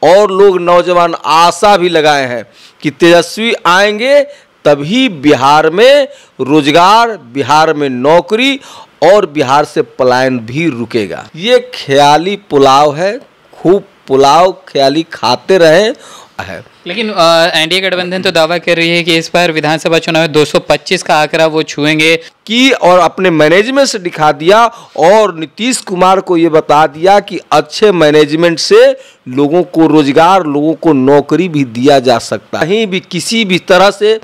और लोग नौजवान आशा भी लगाए हैं कि तेजस्वी आएंगे तभी बिहार में रोजगार, बिहार में नौकरी और बिहार से पलायन भी रुकेगा। ये ख्याली पुलाव है, खूब पुलाव ख्याली खाते रहें है। लेकिन एनडीए गठबंधन तो दावा कर रही है कि इस बार विधानसभा चुनाव में 225 का आंकड़ा वो छुएंगे कि, और अपने मैनेजमेंट से दिखा दिया और नीतीश कुमार को ये बता दिया कि अच्छे मैनेजमेंट से लोगों को रोजगार, लोगों को नौकरी भी दिया जा सकता है। कहीं भी किसी भी तरह से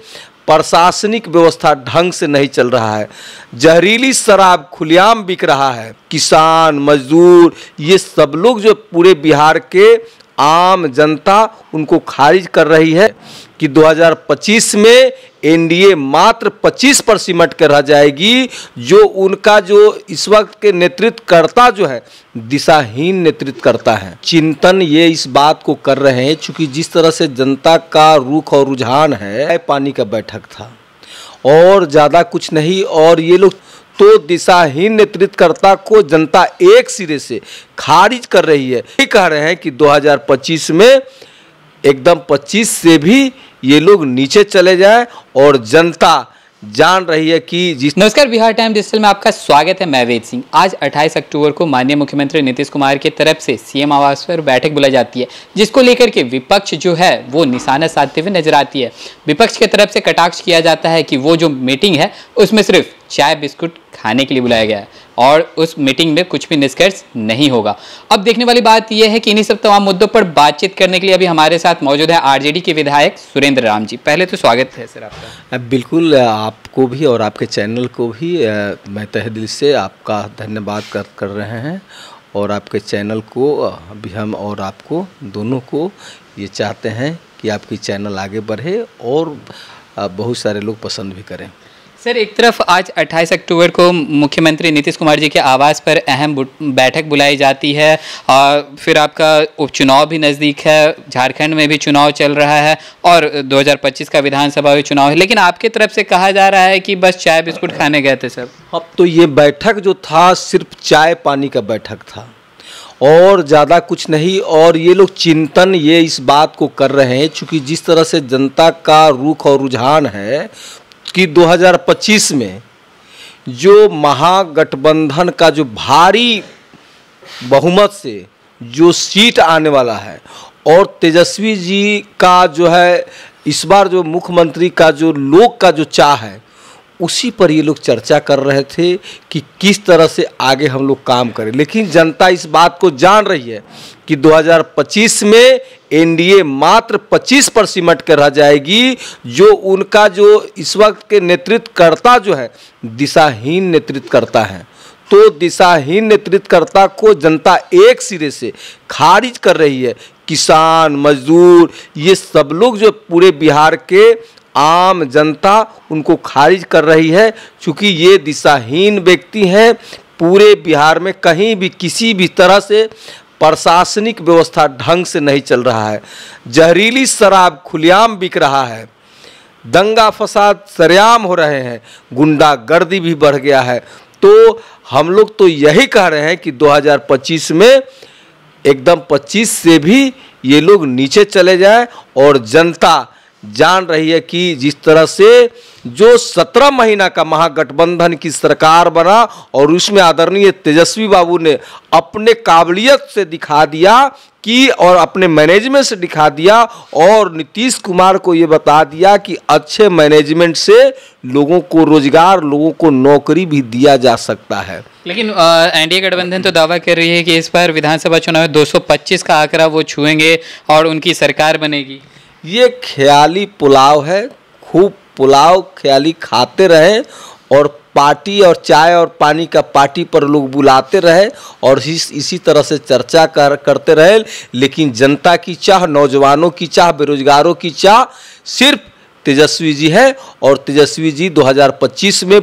प्रशासनिक व्यवस्था ढंग से नहीं चल रहा है, जहरीली शराब खुलेआम बिक रहा है। किसान, मजदूर, ये सब लोग जो पूरे बिहार के आम जनता उनको खारिज कर रही है कि 2025 में एनडीए मात्र 25 पर सिमट कर रह जाएगी। जो उनका जो इस वक्त के नेतृत्व करता जो है, दिशाहीन नेतृत्व करता है। चिंतन ये इस बात को कर रहे हैं चूंकि जिस तरह से जनता का रुख और रुझान है, पानी का बैठक था और ज़्यादा कुछ नहीं। और ये लोग तो दिशाहीन नेतृत्वकर्ता को जनता एक सिरे से खारिज कर रही है। ये कह रहे हैं कि 2025 में एकदम 25 से भी ये लोग नीचे चले जाएं और जनता जान रही है कि जिस। नमस्कार, बिहार टाइम डिजिटल में आपका स्वागत है। मैं वेद सिंह। आज 28 अक्टूबर को माननीय मुख्यमंत्री नीतीश कुमार की तरफ से सीएम आवास पर बैठक बुलाई जाती है, जिसको लेकर के विपक्ष जो है वो निशाना साधते हुए नजर आती है। विपक्ष की तरफ से कटाक्ष किया जाता है कि वो जो मीटिंग है उसमें सिर्फ चाय बिस्कुट खाने के लिए बुलाया गया है और उस मीटिंग में कुछ भी निष्कर्ष नहीं होगा। अब देखने वाली बात यह है कि इन्हीं सब तमाम मुद्दों पर बातचीत करने के लिए अभी हमारे साथ मौजूद है आरजेडी के विधायक सुरेंद्र राम जी। पहले तो स्वागत है सर आपका। बिल्कुल, आपको भी और आपके चैनल को भी मैं तहे दिल से आपका धन्यवाद कर रहे हैं। और आपके चैनल को अभी हम और आपको दोनों को ये चाहते हैं कि आपकी चैनल आगे बढ़े और बहुत सारे लोग पसंद भी करें। सर, एक तरफ आज 28 अक्टूबर को मुख्यमंत्री नीतीश कुमार जी के आवास पर अहम बैठक बुलाई जाती है और फिर आपका उपचुनाव भी नज़दीक है, झारखंड में भी चुनाव चल रहा है और 2025 का विधानसभा चुनाव है, लेकिन आपकी तरफ से कहा जा रहा है कि बस चाय बिस्कुट खाने गए थे सर। अब तो ये बैठक जो था सिर्फ चाय पानी का बैठक था और ज़्यादा कुछ नहीं। और ये लोग चिंतन ये इस बात को कर रहे हैं चूँकि जिस तरह से जनता का रुख और रुझान है कि 2025 में जो महागठबंधन का जो भारी बहुमत से जो सीट आने वाला है और तेजस्वी जी का जो है इस बार जो मुख्यमंत्री का जो लोग का जो चाह है, उसी पर ये लोग चर्चा कर रहे थे कि किस तरह से आगे हम लोग काम करें। लेकिन जनता इस बात को जान रही है कि 2025 में एनडीए मात्र 25 पर सिमट कर रह जाएगी। जो उनका जो इस वक्त के नेतृत्व करता जो है, दिशाहीन नेतृत्व करता है। तो दिशाहीन नेतृत्वकर्ता को जनता एक सिरे से खारिज कर रही है। किसान, मजदूर, ये सब लोग जो पूरे बिहार के आम जनता उनको खारिज कर रही है क्योंकि ये दिशाहीन व्यक्ति हैं। पूरे बिहार में कहीं भी किसी भी तरह से प्रशासनिक व्यवस्था ढंग से नहीं चल रहा है, जहरीली शराब खुलेआम बिक रहा है, दंगा फसाद सरेआम हो रहे हैं, गुंडागर्दी भी बढ़ गया है। तो हम लोग तो यही कह रहे हैं कि 2025 में एकदम 25 से भी ये लोग नीचे चले जाएं और जनता जान रही है कि जिस तरह से जो 17 महीना का महागठबंधन की सरकार बना और उसमें आदरणीय तेजस्वी बाबू ने अपने काबिलियत से दिखा दिया कि और अपने मैनेजमेंट से दिखा दिया और नीतीश कुमार को ये बता दिया कि अच्छे मैनेजमेंट से लोगों को रोजगार, लोगों को नौकरी भी दिया जा सकता है। लेकिन एनडीए गठबंधन तो दावा कर रही है कि इस बार विधानसभा चुनाव में 225 का आंकड़ा वो छुएंगे और उनकी सरकार बनेगी। ये ख्याली पुलाव है, खूब पुलाव ख्याली खाते रहें और पार्टी और चाय और पानी का पार्टी पर लोग बुलाते रहे और इसी तरह से चर्चा करते रहे। लेकिन जनता की चाह, नौजवानों की चाह, बेरोजगारों की चाह सिर्फ तेजस्वी जी है और तेजस्वी जी 2025 में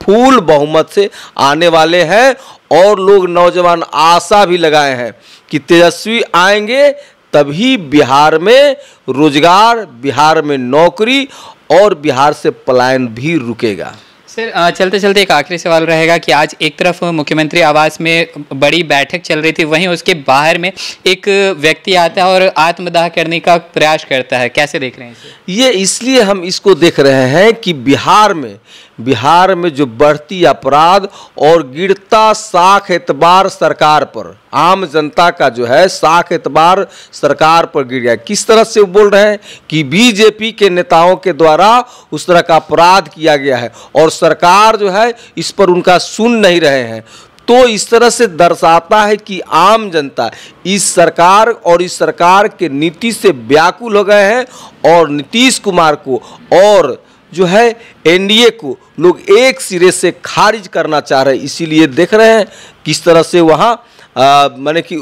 फुल बहुमत से आने वाले हैं। और लोग नौजवान आशा भी लगाए हैं कि तेजस्वी आएंगे तभी बिहार में रोजगार, बिहार में नौकरी और बिहार से पलायन भी रुकेगा। सर चलते चलते एक आखिरी सवाल रहेगा कि आज एक तरफ मुख्यमंत्री आवास में बड़ी बैठक चल रही थी, वहीं उसके बाहर में एक व्यक्ति आता है और आत्मदाह करने का प्रयास करता है, कैसे देख रहे हैं इसे? ये इसलिए हम इसको देख रहे हैं कि बिहार में जो बढ़ती अपराध और गिरता साख एतबार सरकार पर, आम जनता का जो है साख एतबार सरकार पर गिर गया। किस तरह से वो बोल रहे हैं कि बीजेपी के नेताओं के द्वारा उस तरह का अपराध किया गया है और सरकार जो है इस पर उनका सुन नहीं रहे हैं। तो इस तरह से दर्शाता है कि आम जनता इस सरकार और इस सरकार के नीति से व्याकुल हो गए हैं और नीतीश कुमार को और जो है एनडीए को लोग एक सिरे से खारिज करना चाह रहे हैं। इसीलिए देख रहे हैं किस तरह से वहाँ माने कि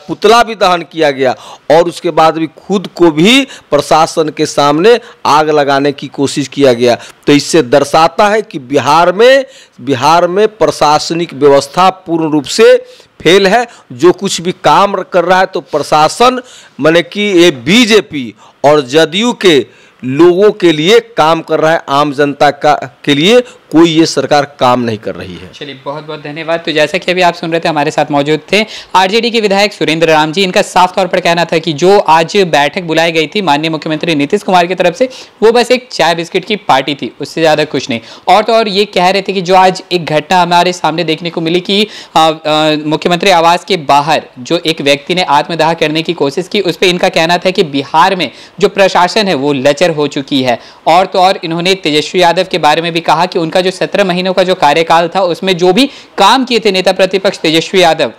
पुतला भी दहन किया गया और उसके बाद भी खुद को भी प्रशासन के सामने आग लगाने की कोशिश किया गया। तो इससे दर्शाता है कि बिहार में प्रशासनिक व्यवस्था पूर्ण रूप से फेल है। जो कुछ भी काम कर रहा है तो प्रशासन माने कि ये बीजेपी और जदयू के लोगों के लिए काम कर रहा है, आम जनता के लिए कोई ये सरकार काम नहीं कर रही है। चलिए बहुत बहुत धन्यवाद। तो जैसा कि अभी आप सुन रहे थे, हमारे साथ मौजूद थे आरजेडी के विधायक सुरेंद्र राम जी। इनका साफ तौर पर कहना था कि जो आज बैठक बुलाई गई थी माननीय मुख्यमंत्री नीतीश कुमार की तरफ से, वो बस एक चाय बिस्किट की पार्टी थी, उससे ज़्यादा कुछ नहीं। और तो और ये कह रहे थे कि जो आज एक घटना हमारे सामने देखने को मिली कि मुख्यमंत्री आवास के बाहर जो एक व्यक्ति ने आत्मदाह करने की कोशिश की, उस पर इनका कहना था कि बिहार में जो प्रशासन है वो लचर हो चुकी है। और तो और इन्होंने तेजस्वी यादव के बारे में भी कहा कि उनका जो 17 महीनों का जो कार्यकाल था उसमें जो भी काम किए थे नेता प्रतिपक्ष तेजस्वी यादव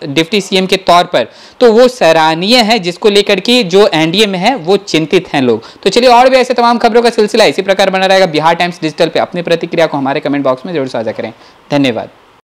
डिप्टी सीएम के तौर पर, तो वो सराहनीय है, जिसको लेकर के जो एनडीए में है वो चिंतित हैं लोग। तो चलिए और भी ऐसे तमाम खबरों का सिलसिला इसी प्रकार बना रहेगा बिहार टाइम्स डिजिटल पे। अपनी प्रतिक्रिया को हमारे कमेंट बॉक्स में जरूर साझा करें। धन्यवाद।